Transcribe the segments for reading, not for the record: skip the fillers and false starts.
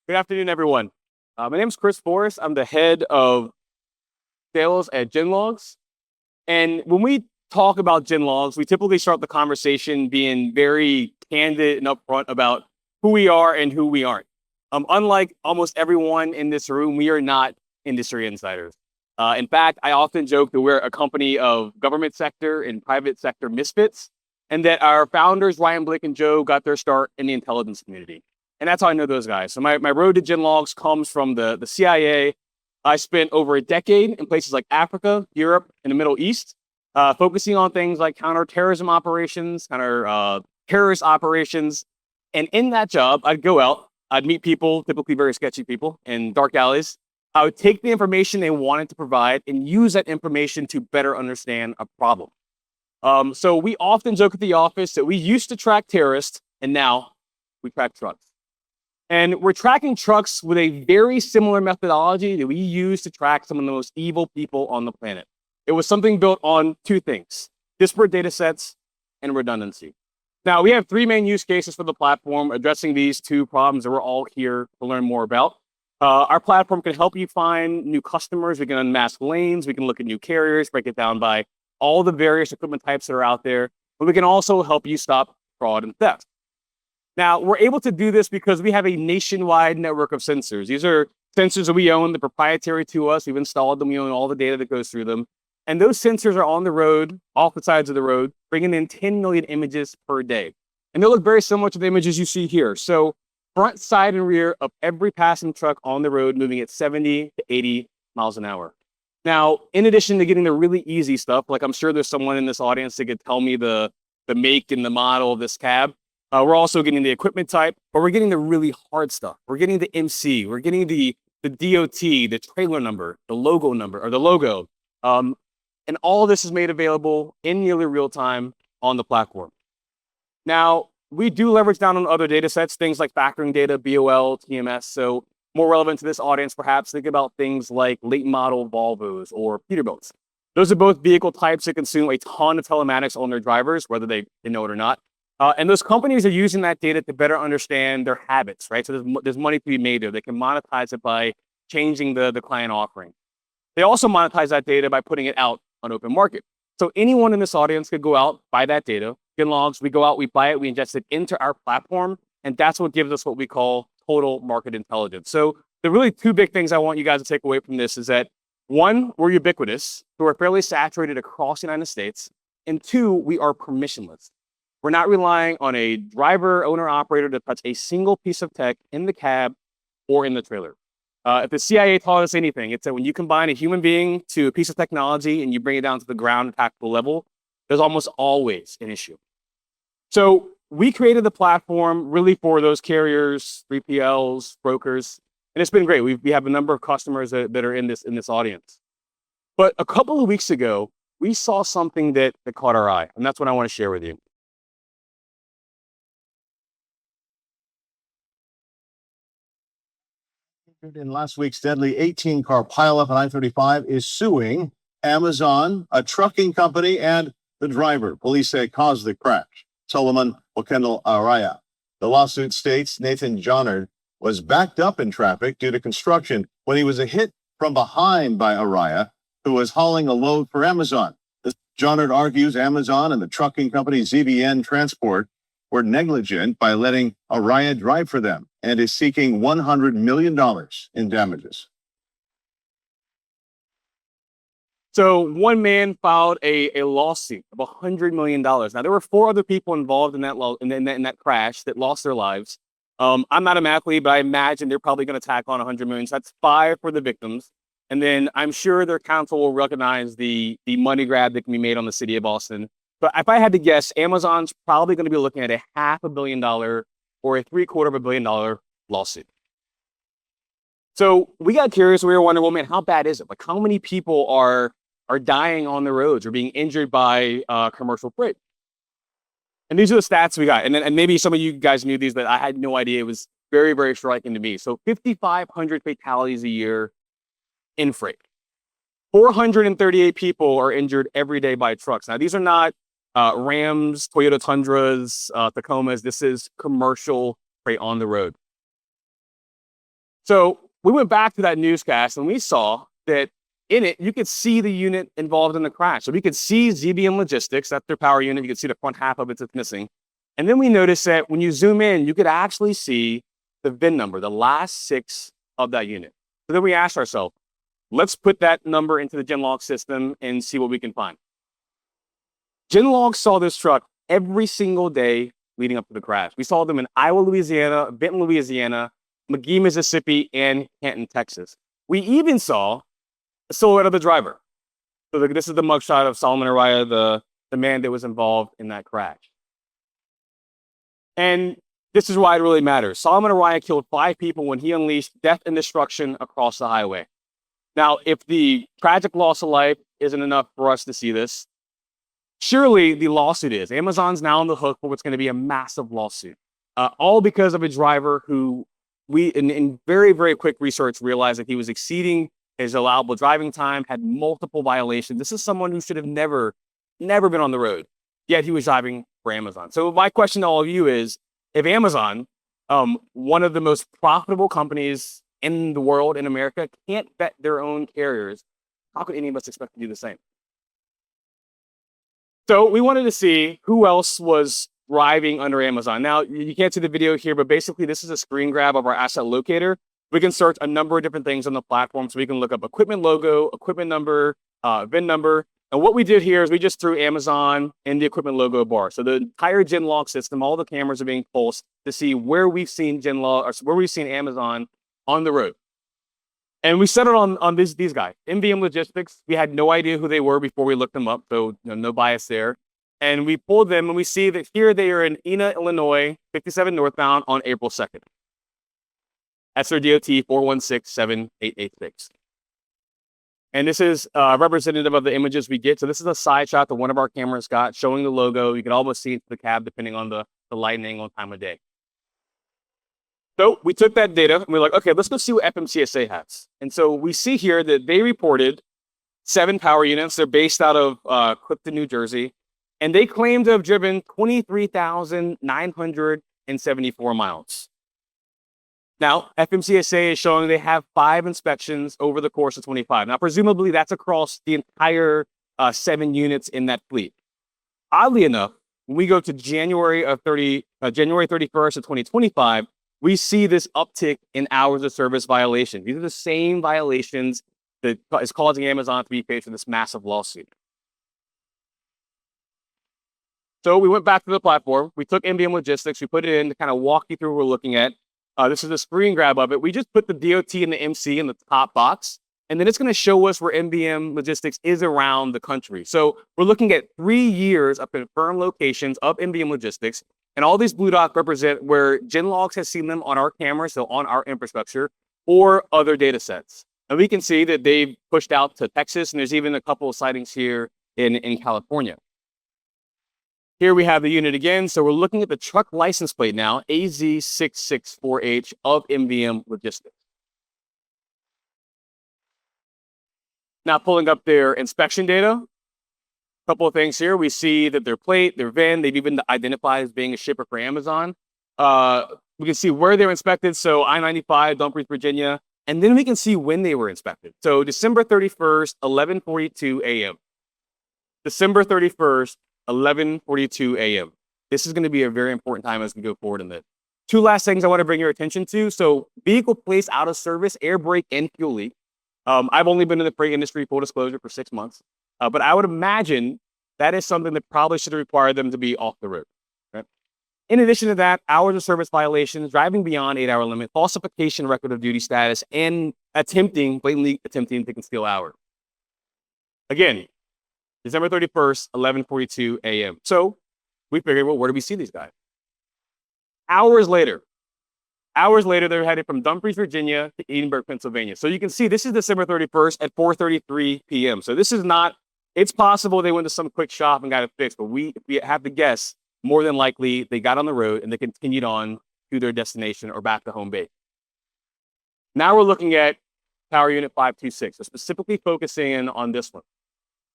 Good afternoon, everyone. My name is Kris Forrest. I'm the head of sales at GenLogs. And when we talk about GenLogs, we typically start the conversation being very candid and upfront about who we are and who we aren't. Unlike almost everyone in this room, we are not industry insiders. In fact, I often joke that we're a company of government sector and private sector misfits, and that our founders, Ryan, Blake, and Joe, got their start in the intelligence community. And that's how I know those guys. So my road to GenLogs comes from the CIA. I spent over a decade in places like Africa, Europe, and the Middle East, focusing on things like counterterrorism operations, terrorist operations. And in that job, I'd go out, I'd meet people, typically very sketchy people, in dark alleys. I would take the information they wanted to provide and use that information to better understand a problem. So we often joke at the office that we used to track terrorists, and now we track trucks. And we're tracking trucks with a very similar methodology that we use to track some of the most evil people on the planet. It was something built on two things: disparate data sets and redundancy. Now, we have three main use cases for the platform addressing these two problems that we're all here to learn more about. Our platform can help you find new customers. We can unmask lanes. We can look at new carriers, break it down by all the various equipment types that are out there. But we can also help you stop fraud and theft. Now, we're able to do this because we have a nationwide network of sensors. These are sensors that we own, they're proprietary to us. We've installed them, we own all the data that goes through them. And those sensors are on the road, off the sides of the road, bringing in 10 million images per day. And they look very similar to the images you see here. So front, side, and rear of every passing truck on the road moving at 70 to 80 miles an hour. Now, in addition to getting the really easy stuff, like I'm sure there's someone in this audience that could tell me the make and the model of this cab, we're also getting the equipment type, but we're getting the really hard stuff. We're getting the MC, we're getting the DOT, the trailer number, the logo number, or the logo. And all of this is made available in nearly real time on the platform. Now, we do leverage down on other data sets, things like factoring data, BOL, TMS. So more relevant to this audience, perhaps think about things like late model Volvos or Peterbilts. Those are both vehicle types that consume a ton of telematics on their drivers, whether they know it or not. And those companies are using that data to better understand their habits, right? So there's money to be made there. They can monetize it by changing the client offering. They also monetize that data by putting it out on open market. So anyone in this audience could go out, buy that data, GenLogs, we go out, we buy it, we ingest it into our platform, and that's what gives us what we call total market intelligence. So the really two big things I want you guys to take away from this is that, one, we're ubiquitous, so we're fairly saturated across the United States, and two, we are permissionless. We're not relying on a driver, owner, operator to touch a single piece of tech in the cab or in the trailer. If the CIA taught us anything, it's that when you combine a human being to a piece of technology and you bring it down to the ground tactical level, there's almost always an issue. So we created the platform really for those carriers, 3PLs, brokers, and it's been great. We have a number of customers that are in this audience. But a couple of weeks ago, we saw something that caught our eye, and that's what I want to share with you. In last week's deadly 18-car pileup on I-35 is suing Amazon, a trucking company, and the driver police say caused the crash, Solomon Okendall Araya. The lawsuit states Nathan Johnard was backed up in traffic due to construction when he was hit from behind by Araya, who was hauling a load for Amazon. Johnard argues Amazon and the trucking company ZBN Transport were negligent by letting Araya drive for them and is seeking $100 million in damages. So one man filed a lawsuit of $100 million. Now, there were four other people involved in that crash that lost their lives. I'm not a mathlete, but I imagine they're probably going to tack on $100 million. So that's 5 for the victims. And then I'm sure their counsel will recognize the money grab that can be made on the city of Boston. But if I had to guess, Amazon's probably going to be looking at a $500 million or a $750 million lawsuit. So we got curious. We were wondering, well, man, how bad is it? Like, how many people are dying on the roads or being injured by commercial freight? And these are the stats we got. And maybe some of you guys knew these, but I had no idea. It was very, very striking to me. So 5,500 fatalities a year in freight. 438 people are injured every day by trucks. Now, these are not Rams, Toyota Tundras, Tacomas. This is commercial freight on the road. So we went back to that newscast and we saw that in it, you could see the unit involved in the crash. So we could see ZBM Logistics, that's their power unit. You could see the front half of it that's missing. And then we noticed that when you zoom in, you could actually see the VIN number, the last 6 of that unit. So then we asked ourselves, let's put that number into the GenLogs system and see what we can find. GenLogs saw this truck every single day leading up to the crash. We saw them in Iowa, Louisiana, Benton, Louisiana, McGee, Mississippi, and Canton, Texas. We even saw a silhouette of the driver. So this is the mugshot of Solomon Araya, the man that was involved in that crash. And this is why it really matters. Solomon Araya killed 5 people when he unleashed death and destruction across the highway. Now, if the tragic loss of life isn't enough for us to see this, surely the lawsuit is. Amazon's now on the hook for what's going to be a massive lawsuit, all because of a driver who we, in very, very quick research, realized that he was exceeding his allowable driving time, had multiple violations. This is someone who should have never been on the road, yet he was driving for Amazon. So my question to all of you is, if Amazon, one of the most profitable companies in the world, in America, can't vet their own carriers, how could any of us expect to do the same? So we wanted to see who else was driving under Amazon. Now, you can't see the video here, but basically this is a screen grab of our asset locator. We can search a number of different things on the platform. So we can look up equipment logo, equipment number, VIN number. And what we did here is we just threw Amazon in the equipment logo bar. So the entire GenLog system, all the cameras are being pulsed to see where we've seen GenLog, or where we've seen Amazon on the road. And we settled on these guys, MVM Logistics. We had no idea who they were before we looked them up, so no bias there. And we pulled them and we see that here they are in Ena, Illinois, 57 northbound on April 2nd. That's their DOT 4167886. And this is representative of the images we get. So this is a side shot that one of our cameras got showing the logo. You can almost see it to the cab depending on the light angle and time of day. So we took that data and we're like, okay, let's go see what FMCSA has. And so we see here that they reported 7 power units. They're based out of Clifton, New Jersey. And they claim to have driven 23,974 miles. Now, FMCSA is showing they have 5 inspections over the course of 25. Now, presumably that's across the entire 7 units in that fleet. Oddly enough, when we go to January 31st of 2025, we see this uptick in hours of service violations. These are the same violations that is causing Amazon to be facing this massive lawsuit. So we went back to the platform. We took MVM Logistics. We put it in to kind of walk you through what we're looking at. This is a screen grab of it. We just put the DOT and the MC in the top box, and then it's going to show us where MVM Logistics is around the country. So we're looking at 3 years of confirmed locations of MVM Logistics, and all these blue dots represent where GenLogs has seen them on our cameras, so on our infrastructure, or other data sets. And we can see that they've pushed out to Texas, and there's even a couple of sightings here in California. Here we have the unit again. So we're looking at the truck license plate now, AZ664H of MVM Logistics. Now pulling up their inspection data. A couple of things here. We see that their plate, their VIN, they've even identified as being a shipper for Amazon. We can see where they're inspected. So I-95, Dumfries, Virginia. And then we can see when they were inspected. So December 31st, 11:42 a.m. December 31st, 11:42 a.m. This is going to be a very important time as we go forward in this. 2 last things I want to bring your attention to. So vehicle placed out of service, air brake, and fuel leak. I've only been in the freight industry, full disclosure, for 6 months. But I would imagine that is something that probably should require them to be off the road. Right? In addition to that, hours of service violations, driving beyond 8-hour limit, falsification record of duty status, and blatantly attempting to conceal hours. Again, December 31st, 11:42 a.m. So we figured, well, where do we see these guys? Hours later, they're headed from Dumfries, Virginia to Edinburgh, Pennsylvania. So you can see this is December 31st at 4:33 p.m. So this is not, it's possible they went to some quick shop and got it fixed, but we have to guess more than likely they got on the road and they continued on to their destination or back to home base. Now we're looking at Power Unit 526, so specifically focusing in on this one.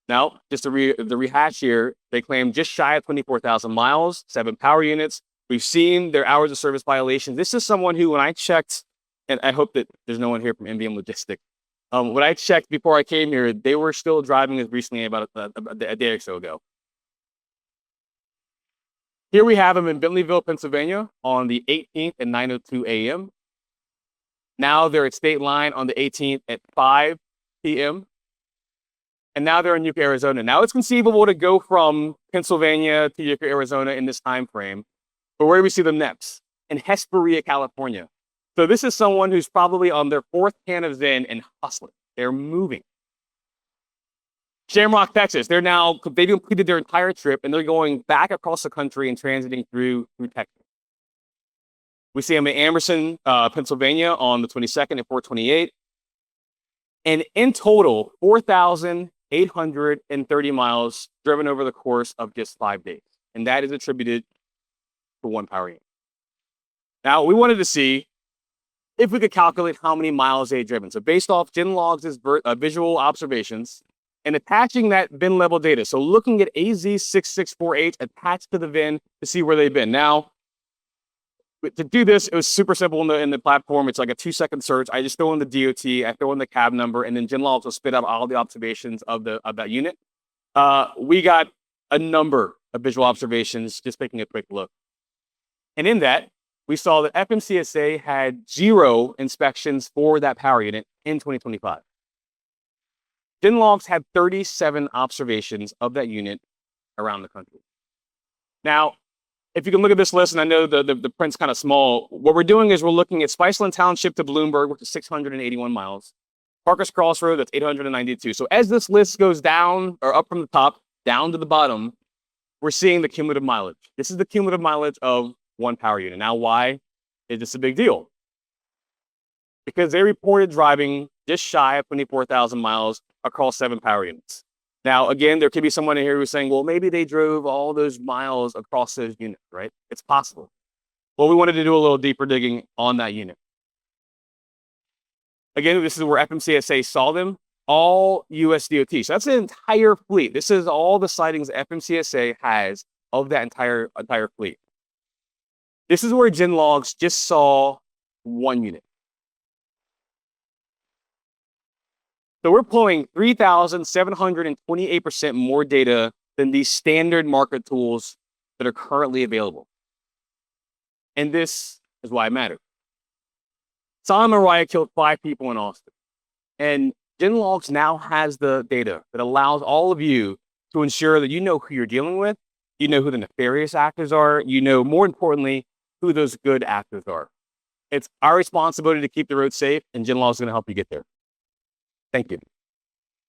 Now, just to the rehash here, they claim just shy of 24,000 miles, 7 power units. We've seen their hours of service violations. This is someone who, when I checked and I hope that there's no one here from MBM Logistics. When I checked before I came here, they were still driving as recently about a day or so ago. Here we have them in Bentleyville, Pennsylvania on the 18th at 9:02 a.m. Now they're at State Line on the 18th at 5 p.m. And now they're in Yucca, Arizona. Now it's conceivable to go from Pennsylvania to Yucca, Arizona in this time frame. But where do we see them next? In Hesperia, California. So this is someone who's probably on their 4th can of Zen and hustling. They're moving. Shamrock, Texas. They've completed their entire trip and they're going back across the country and transiting through Texas. We see them in Emerson, Pennsylvania on the 22nd at 4:28. And in total, 4,830 miles driven over the course of just 5 days. And that is attributed to one power unit. Now, we wanted to see if we could calculate how many miles they had driven. So based off GenLogs' visual observations and attaching that VIN level data. So looking at AZ6648 attached to the VIN to see where they've been. Now, to do this, it was super simple in the platform. It's like a 2-second search. I just throw in the DOT, I throw in the cab number, and then GenLogs will spit out all the observations of that unit. We got a number of visual observations, just taking a quick look. And in that, we saw that FMCSA had 0 inspections for that power unit in 2025. GenLogs had 37 observations of that unit around the country. Now, if you can look at this list, and I know the print's kind of small, what we're doing is we're looking at Spiceland Township to Bloomberg, which is 681 miles. Parker's Crossroad, that's 892. So as this list goes down, or up from the top, down to the bottom, we're seeing the cumulative mileage. This is the cumulative mileage of one power unit. Now, why is this a big deal? Because they reported driving just shy of 24,000 miles across 7 power units. Now, again, there could be someone in here who's saying, well, maybe they drove all those miles across those units, right? It's possible. Well, we wanted to do a little deeper digging on that unit. Again, this is where FMCSA saw them, all US DOT. So that's the entire fleet. This is all the sightings FMCSA has of that entire fleet. This is where GenLogs just saw one unit. So we're pulling 3,728% more data than these standard market tools that are currently available. And this is why it matters. Solomon Mariah killed 5 people in Austin. And GenLogs now has the data that allows all of you to ensure that you know who you're dealing with, you know who the nefarious actors are, you know, more importantly, who those good actors are. It's our responsibility to keep the road safe, and GenLogs is going to help you get there. Thank you.